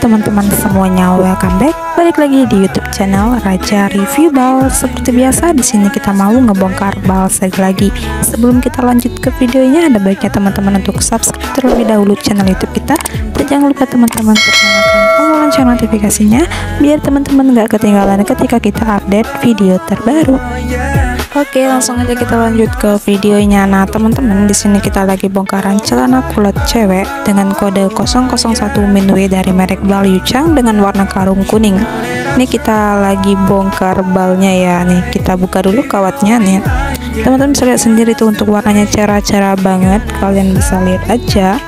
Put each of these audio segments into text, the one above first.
teman-teman semuanya, welcome back. Balik lagi di YouTube channel Raja Review Bal. Seperti biasa di sini kita mau ngebongkar bal segel lagi. Sebelum kita lanjut ke videonya, ada baiknya teman-teman untuk subscribe terlebih dahulu channel YouTube kita. Dan jangan lupa teman-teman untuk menyalakan tombol lonceng notifikasinya biar teman-teman nggak ketinggalan ketika kita update video terbaru. Oke, langsung aja kita lanjut ke videonya. Nah, teman-teman, di sini kita lagi bongkaran celana kulot cewek dengan kode 001 Minway dari merek Bal Yuchang dengan warna karung kuning. Ini kita lagi bongkar balnya ya. Nih, kita buka dulu kawatnya nih. Teman-teman bisa lihat sendiri tuh untuk warnanya cerah-cerah banget. Kalian bisa lihat aja.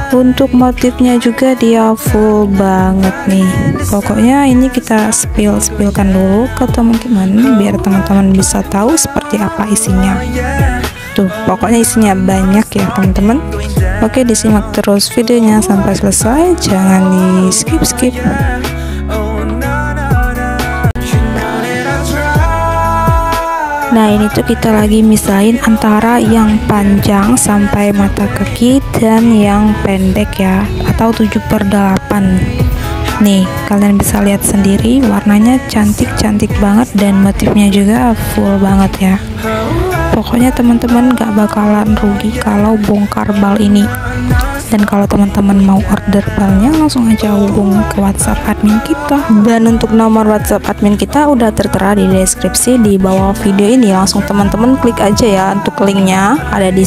Untuk motifnya juga dia full banget nih. Pokoknya ini kita spillkan dulu ke teman-teman biar teman-teman bisa tahu seperti apa isinya. Tuh, pokoknya isinya banyak ya teman-teman. Oke, disimak terus videonya sampai selesai, jangan di skip. Nah, ini tuh kita lagi misahin antara yang panjang sampai mata kaki dan yang pendek ya, atau 7/8. Nih, kalian bisa lihat sendiri warnanya cantik-cantik banget dan motifnya juga full banget ya. Pokoknya teman-teman gak bakalan rugi kalau bongkar bal ini. Dan kalau teman-teman mau order balnya, langsung aja hubung ke WhatsApp admin kita. Dan untuk nomor WhatsApp admin kita udah tertera di deskripsi di bawah video ini. Langsung teman-teman klik aja ya, untuk linknya ada di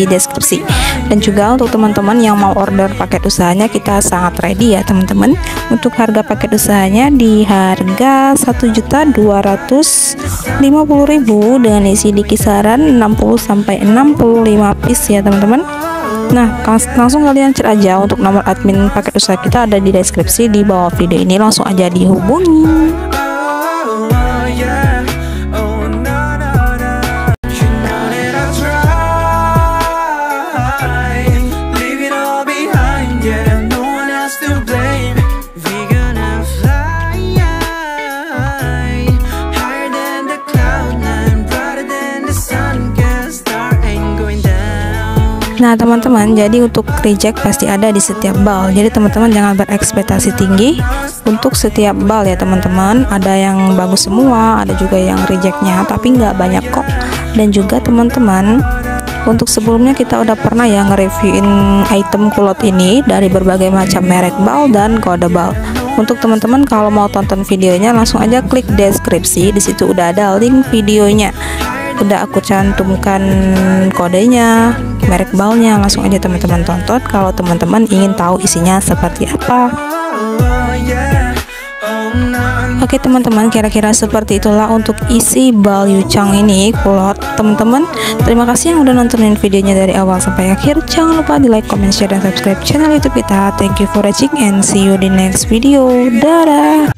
deskripsi. Dan juga untuk teman-teman yang mau order paket usahanya, kita sangat ready ya teman-teman. Untuk harga paket usahanya di harga 1.250.000 dengan isi di kisaran 60-65 piece ya teman-teman. Nah, langsung kalian cek aja untuk nomor admin paket usaha kita ada di deskripsi di bawah video ini, langsung aja dihubungi. Nah teman-teman, jadi untuk reject pasti ada di setiap bal. Jadi teman-teman jangan berekspektasi tinggi untuk setiap bal ya teman-teman. Ada yang bagus semua, ada juga yang rejectnya, tapi nggak banyak kok. Dan juga teman-teman, untuk sebelumnya kita udah pernah ya nge-reviewin item kulot ini dari berbagai macam merek bal dan kode bal. Untuk teman-teman kalau mau tonton videonya, langsung aja klik deskripsi. Di situ udah ada link videonya. Udah aku cantumkan kodenya, merek balnya, langsung aja teman-teman tonton kalau teman-teman ingin tahu isinya seperti apa. Oke teman-teman, kira-kira seperti itulah untuk isi bal Yuchang ini kulot teman-teman. Terima kasih yang udah nontonin videonya dari awal sampai akhir. Jangan lupa di like, comment, share, dan subscribe channel YouTube kita. Thank you for watching and see you di next video. Dadah.